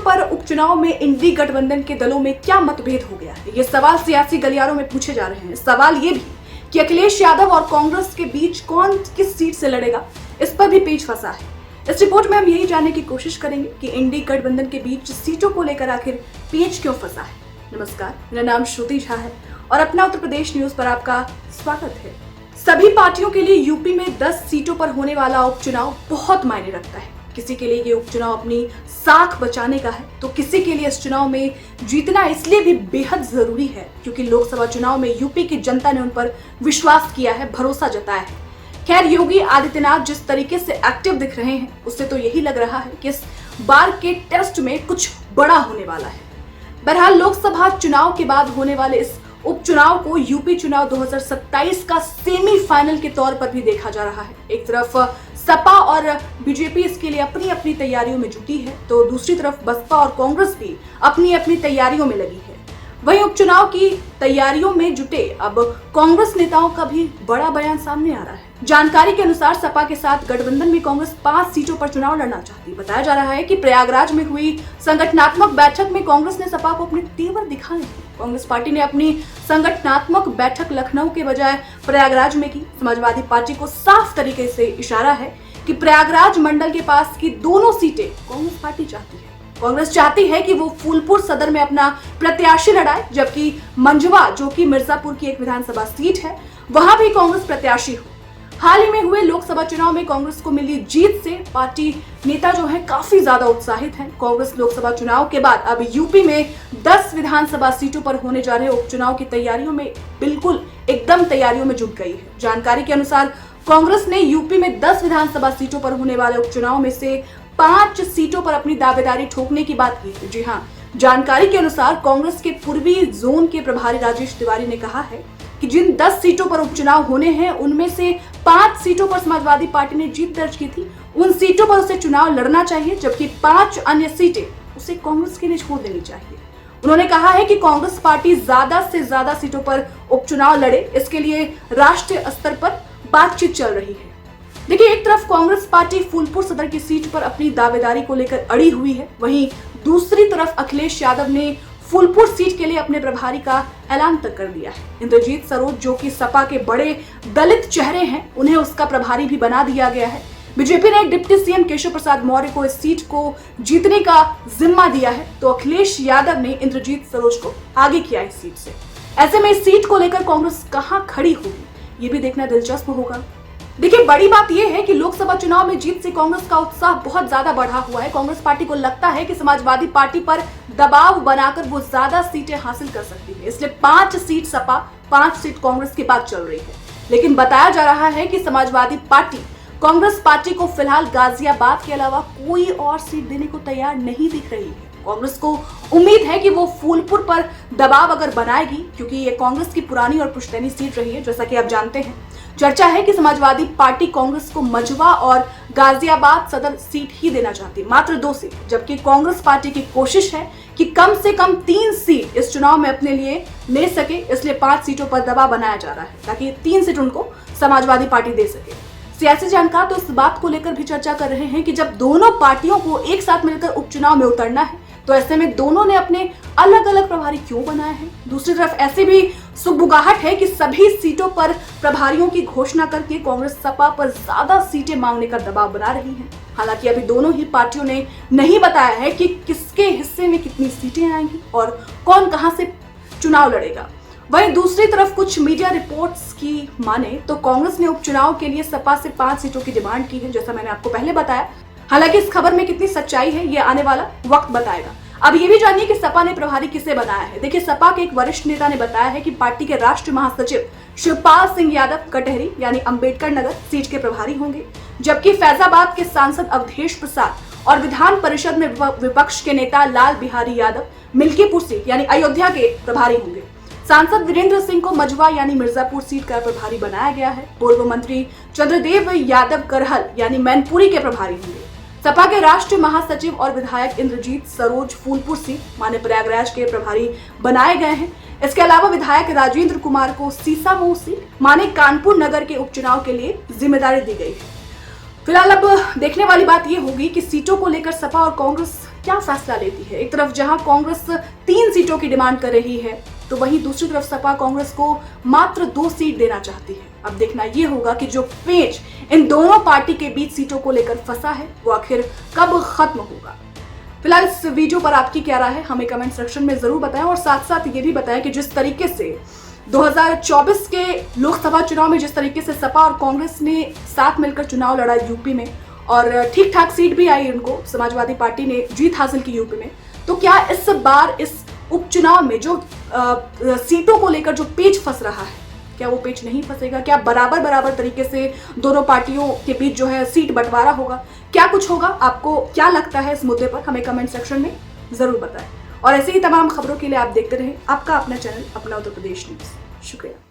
पर उपचुनाव में इंडी गठबंधन के दलों में क्या मतभेद हो गया है, ये सवाल सियासी गलियारों में पूछे जा रहे हैं। सवाल ये भी कि अखिलेश यादव और कांग्रेस के बीच कौन किस सीट से लड़ेगा, इस पर भी पेच फंसा है। इस रिपोर्ट में हम यही जानने की कोशिश करेंगे कि इंडी गठबंधन के बीच सीटों को लेकर आखिर पेच क्यों फंसा है। नमस्कार, मेरा नाम श्रुति झा है और अपना उत्तर प्रदेश न्यूज पर आपका स्वागत है। सभी पार्टियों के लिए यूपी में 10 सीटों पर होने वाला उपचुनाव बहुत मायने रखता है। किसी के लिए ये उपचुनाव अपनी साख बचाने का है, तो किसी के लिए इस चुनाव में जीतना इसलिए भी बेहद जरूरी है क्योंकि लोकसभा चुनाव में यूपी की जनता ने उन पर विश्वास किया है, भरोसा जताया है। खैर, योगी आदित्यनाथ जिस तरीके से एक्टिव दिख रहे हैं, उससे तो यही लग रहा है कि इस बार के टेस्ट में कुछ बड़ा होने वाला है। बहरहाल, लोकसभा चुनाव के बाद होने वाले इस उपचुनाव को यूपी चुनाव 2027 का सेमीफाइनल के तौर पर भी देखा जा रहा है। एक तरफ सपा और बीजेपी इसके लिए अपनी अपनी तैयारियों में जुटी है, तो दूसरी तरफ बसपा और कांग्रेस भी अपनी अपनी तैयारियों में लगी है। वहीं उपचुनाव की तैयारियों में जुटे अब कांग्रेस नेताओं का भी बड़ा बयान सामने आ रहा है। जानकारी के अनुसार सपा के साथ गठबंधन में कांग्रेस 5 सीटों पर चुनाव लड़ना चाहती है। बताया जा रहा है कि प्रयागराज में हुई संगठनात्मक बैठक में कांग्रेस ने सपा को अपने तेवर दिखाए हैं। कांग्रेस पार्टी ने अपनी संगठनात्मक बैठक लखनऊ के बजाय प्रयागराज में की। समाजवादी पार्टी को साफ तरीके से इशारा है कि प्रयागराज मंडल के पास की दोनों सीटें कांग्रेस पार्टी चाहती है। कांग्रेस चाहती है कि वो फूलपुर सदर में अपना प्रत्याशी लड़ाए, जबकि मंझवा, जो कि मिर्जापुर की एक विधानसभा सीट है, वहां भी कांग्रेस प्रत्याशी हो। हाल ही में हुए लोकसभा चुनाव में कांग्रेस को मिली जीत से पार्टी नेता जो है काफी ज्यादा उत्साहित हैं। कांग्रेस लोकसभा चुनाव के बाद अब यूपी में 10 विधानसभा सीटों पर होने जा रहे उपचुनाव की तैयारियों में बिल्कुल एकदम तैयारियों में जुट गई है। जानकारी के अनुसार कांग्रेस ने यूपी में 10 विधानसभा सीटों पर होने वाले उपचुनाव में से 5 सीटों पर अपनी दावेदारी ठोकने की बात की है। जी हाँ, जानकारी के अनुसार कांग्रेस के पूर्वी जोन के प्रभारी राजेश तिवारी ने कहा है कि जिन 10 सीटों पर उपचुनाव होने हैं, उनमें से 5 सीटों पर समाजवादी पार्टी ने जीत दर्ज की थी। उन सीटों पर उसे चुनाव लड़ना चाहिए, जबकि 5 अन्य सीटें उसे कांग्रेस के लिए छोड़ देनी चाहिए। उन्होंने कहा है कि कांग्रेस पार्टी ज्यादा से ज्यादा सीटों पर उपचुनाव लड़े, इसके लिए राष्ट्रीय स्तर पर बातचीत चल रही है। देखिए, एक तरफ कांग्रेस पार्टी फूलपुर सदर की सीट पर अपनी दावेदारी को लेकर अड़ी हुई है, वहीं दूसरी तरफ अखिलेश यादव ने फूलपुर सीट के लिए अपने प्रभारी का ऐलान तक कर दिया है। इंद्रजीत सरोज, जो कि सपा के बड़े दलित चेहरे हैं, उन्हें उसका प्रभारी भी बना दिया गया है। बीजेपी ने डिप्टी सीएम केशव प्रसाद मौर्य को इस सीट को जीतने का जिम्मा दिया है, तो अखिलेश यादव ने इंद्रजीत सरोज को आगे किया इस सीट से। ऐसे में इस सीट को लेकर कांग्रेस कहां खड़ी होगी, ये भी देखना दिलचस्प होगा। देखिए, बड़ी बात यह है कि लोकसभा चुनाव में जीत से कांग्रेस का उत्साह बहुत ज्यादा बढ़ा हुआ है। कांग्रेस पार्टी को लगता है कि समाजवादी पार्टी पर दबाव बनाकर वो ज्यादा सीटें हासिल कर सकती है, इसलिए 5 सीट सपा, 5 सीट कांग्रेस की बात चल रही है। लेकिन बताया जा रहा है कि समाजवादी पार्टी कांग्रेस पार्टी को फिलहाल गाजियाबाद के अलावा कोई और सीट देने को तैयार नहीं दिख रही है। कांग्रेस को उम्मीद है कि वो फूलपुर पर दबाव अगर बनाएगी, क्योंकि ये कांग्रेस की पुरानी और पुश्तैनी सीट रही है, जैसा कि आप जानते हैं। चर्चा है कि समाजवादी पार्टी कांग्रेस को मंझवा और गाजियाबाद सदर सीट ही देना चाहती है, मात्र 2 सीट, जबकि कांग्रेस पार्टी की कोशिश है कि कम से कम 3 सीट इस चुनाव में अपने लिए ले सके, इसलिए 5 सीटों पर दबाव बनाया जा रहा है ताकि 3 सीट उनको समाजवादी पार्टी दे सके। सियासी जानकार तो इस बात को लेकर भी चर्चा कर रहे हैं कि जब दोनों पार्टियों को एक साथ मिलकर उपचुनाव में उतरना है, तो ऐसे में दोनों ने अपने अलग अलग प्रभारी क्यों बनाए हैं। दूसरी तरफ ऐसे भी सुगबुगाहट है कि सभी सीटों पर प्रभारियों की घोषणा करके कांग्रेस सपा पर ज्यादा सीटें मांगने का दबाव बना रही है। हालांकि अभी दोनों ही पार्टियों ने नहीं बताया है कि किसके हिस्से में कितनी सीटें आएंगी और कौन कहां से चुनाव लड़ेगा। वहीं दूसरी तरफ कुछ मीडिया रिपोर्ट्स की माने तो कांग्रेस ने उपचुनाव के लिए सपा से 5 सीटों की डिमांड की है, जैसा मैंने आपको पहले बताया। हालांकि इस खबर में कितनी सच्चाई है, ये आने वाला वक्त बताएगा। अब ये भी जानिए कि सपा ने प्रभारी किसे बनाया है। देखिए, सपा के एक वरिष्ठ नेता ने बताया है कि पार्टी के राष्ट्रीय महासचिव शिवपाल सिंह यादव कटहरी यानी अंबेडकर नगर सीट के प्रभारी होंगे, जबकि फैजाबाद के सांसद अवधेश प्रसाद और विधान परिषद में विपक्ष के नेता लाल बिहारी यादव मिल्कीपुर सीट यानी अयोध्या के प्रभारी होंगे। सांसद वीरेंद्र सिंह को मझवा यानी मिर्जापुर सीट का प्रभारी बनाया गया है। पूर्व मंत्री चंद्रदेव यादव करहल यानी मैनपुरी के प्रभारी होंगे। सपा के राष्ट्रीय महासचिव और विधायक इंद्रजीत सरोज फूलपुर सीट माने प्रयागराज के प्रभारी बनाए गए हैं। इसके अलावा विधायक राजेंद्र कुमार को सीसामऊ सीट माने कानपुर नगर के उपचुनाव के लिए जिम्मेदारी दी गई है। फिलहाल अब देखने वाली बात यह होगी कि सीटों को लेकर सपा और कांग्रेस क्या फैसला लेती है। एक तरफ जहां कांग्रेस 3 सीटों की डिमांड कर रही है, तो वहीं दूसरी तरफ सपा कांग्रेस को मात्र 2 सीट देना चाहती है। अब देखना यह होगा कि जो पेच इन दोनों पार्टी के बीच सीटों को लेकर फंसा है वो आखिर कब खत्म होगा। फिलहाल इस वीडियो पर आपकी क्या राय है हमें कमेंट सेक्शन में जरूर बताएं और साथ साथ ये भी बताएं कि जिस तरीके से 2024 के लोकसभा चुनाव में जिस तरीके से सपा और कांग्रेस ने साथ मिलकर चुनाव लड़ा यूपी में और ठीक ठाक सीट भी आई उनको, समाजवादी पार्टी ने जीत हासिल की यूपी में, तो क्या इस बार इस उपचुनाव में जो सीटों को लेकर जो पेच फंस रहा है, क्या वो पेच नहीं फंसेगा? क्या बराबर तरीके से दोनों पार्टियों के बीच जो है सीट बंटवारा होगा? क्या कुछ होगा? आपको क्या लगता है इस मुद्दे पर? हमें कमेंट सेक्शन में जरूर बताएं और ऐसे ही तमाम खबरों के लिए आप देखते रहें आपका अपना चैनल अपना उत्तर प्रदेश न्यूज़। शुक्रिया।